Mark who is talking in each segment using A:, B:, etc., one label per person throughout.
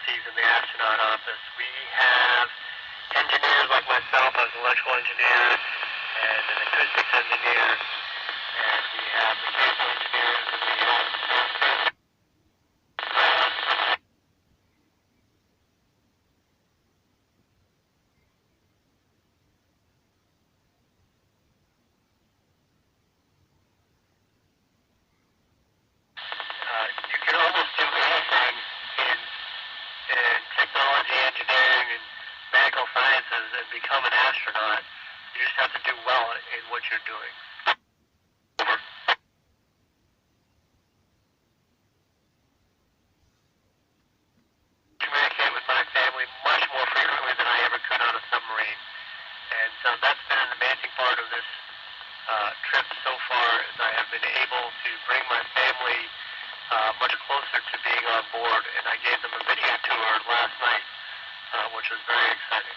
A: vacancies in the astronaut office. We have engineers like myself, as an electrical engineer, and an acoustics engineer, and we have mechanical engineers, and we have you can almost do anything in technology, engineering, and medical sciences and become an astronaut. You just have to do well in what you're doing. Communicate with my family much more frequently than I ever could on a submarine. And so that's been an amazing part of this trip so far, is I have been able to bring my family much closer to being on board, and I gave them a video tour last night, which was very exciting.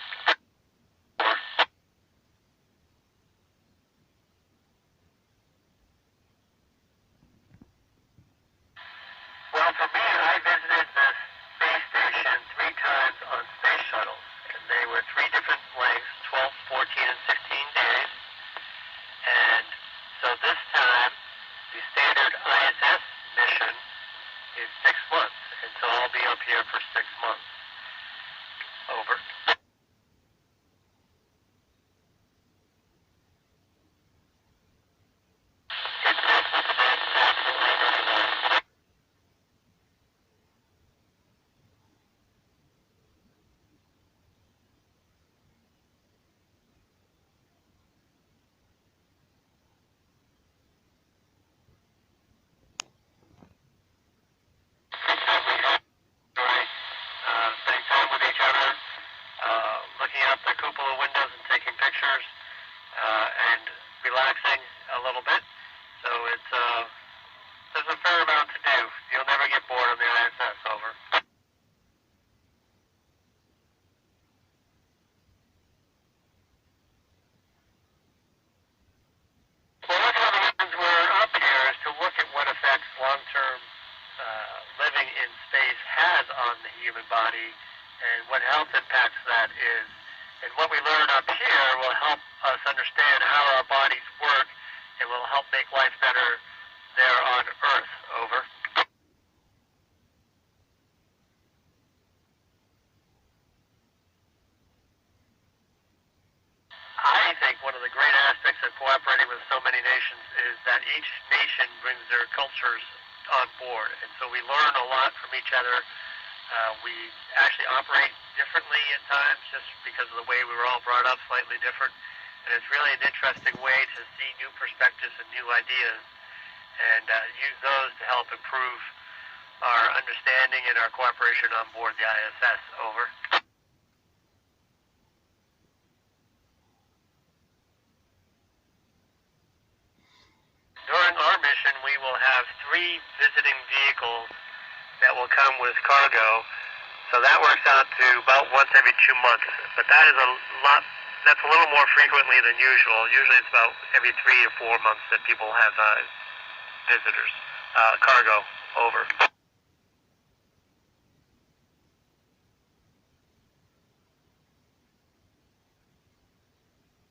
A: Well, for me, I visited the space station 3 times on space shuttles, and they were 3 different lengths, 12, 14, and 16 days. And so this time, the standard ISS mission is 6 months, and so I'll be up here for 6 months. Over. Spending time with each other, looking out the cupola windows and taking pictures, and relaxing a little bit. So there's a fair amount to do. You'll never get bored on the ISS. Over. Well, one of the reasons we're up here is to look at what effects long-term living in space has on the human body and what health impacts that is. And what we learn up here will help us understand how our bodies work and will help make life better there on Earth. Over. I think one of the great aspects of cooperating with so many nations is that each nation brings their cultures on board, and so we learn a lot from each other. We actually operate differently at times just because of the way we were all brought up, slightly different, and it's really an interesting way to see new perspectives and new ideas, and use those to help improve our understanding and our cooperation on board the ISS. Over. During our mission, we will have 3 visiting vehicles that will come with cargo. So that works out to about once every 2 months. But that is that's a little more frequently than usual. Usually it's about every 3 or 4 months that people have visitors. Cargo. Over.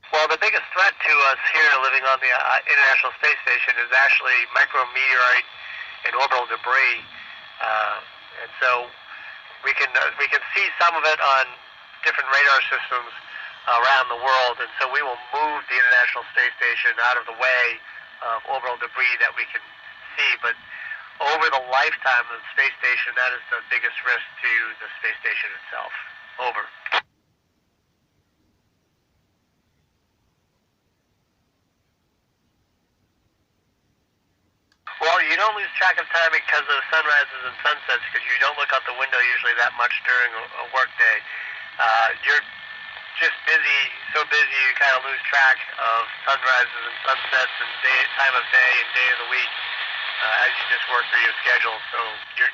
A: Well, the biggest threat to us here living on the International Space Station is actually micrometeorite and orbital debris, and so we can see some of it on different radar systems around the world, and so we will move the International Space Station out of the way of orbital debris that we can see. But over the lifetime of the space station, that is the biggest risk to the space station itself. Over. Well, you don't lose track of time because of sunrises and sunsets, because you don't look out the window usually that much during a work day. You're just busy, so busy you kind of lose track of sunrises and sunsets and time of day and day of the week as you just work through your schedule. So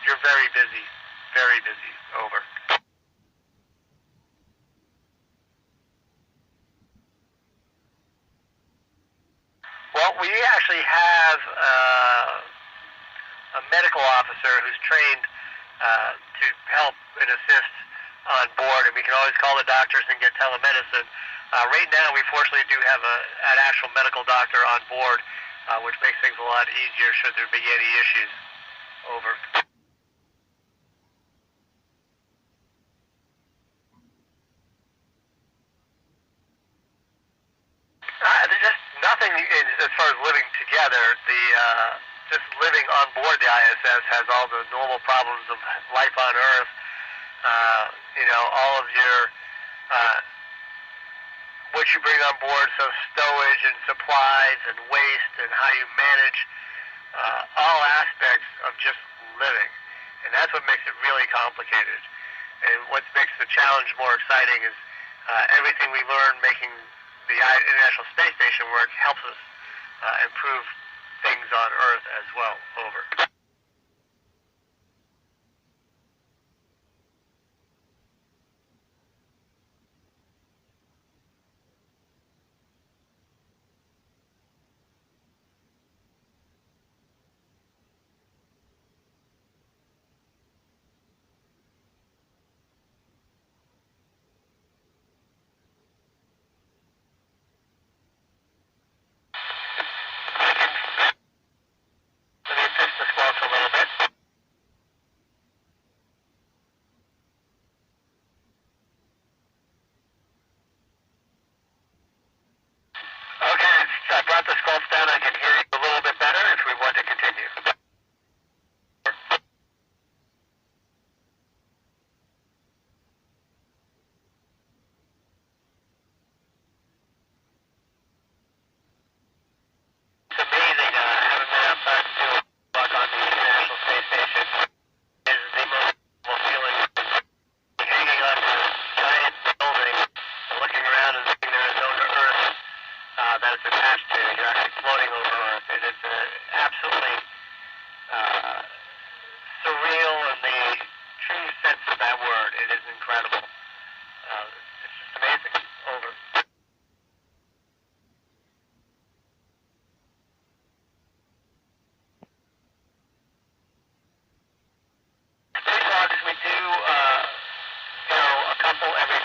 A: you're very busy, very busy. Over. Well, we actually have a medical officer who's trained to help and assist on board, and we can always call the doctors and get telemedicine. Right now, we fortunately do have an actual medical doctor on board, which makes things a lot easier should there be any issues. Over. There's just nothing as far as living together. Just living on board the ISS has all the normal problems of life on Earth. All of your what you bring on board, so stowage and supplies and waste and how you manage all aspects of just living. And that's what makes it really complicated. And what makes the challenge more exciting is everything we learn making the International Space Station work helps us improve things on Earth as well. Over. Let me fix the squelch a little bit. Okay, so I brought the squelch down. I can hear you a little bit better if we want to continue. It's amazing. Having been outside to do a walk on the International Space Station is the most wonderful feeling. Hanging on to a giant building and looking around and seeing there is no Earth that it's attached to. You're actually floating over Earth. It is absolutely surreal in the true sense of that word. It is incredible. It's just amazing. Over. Spacewalks, we do, a couple every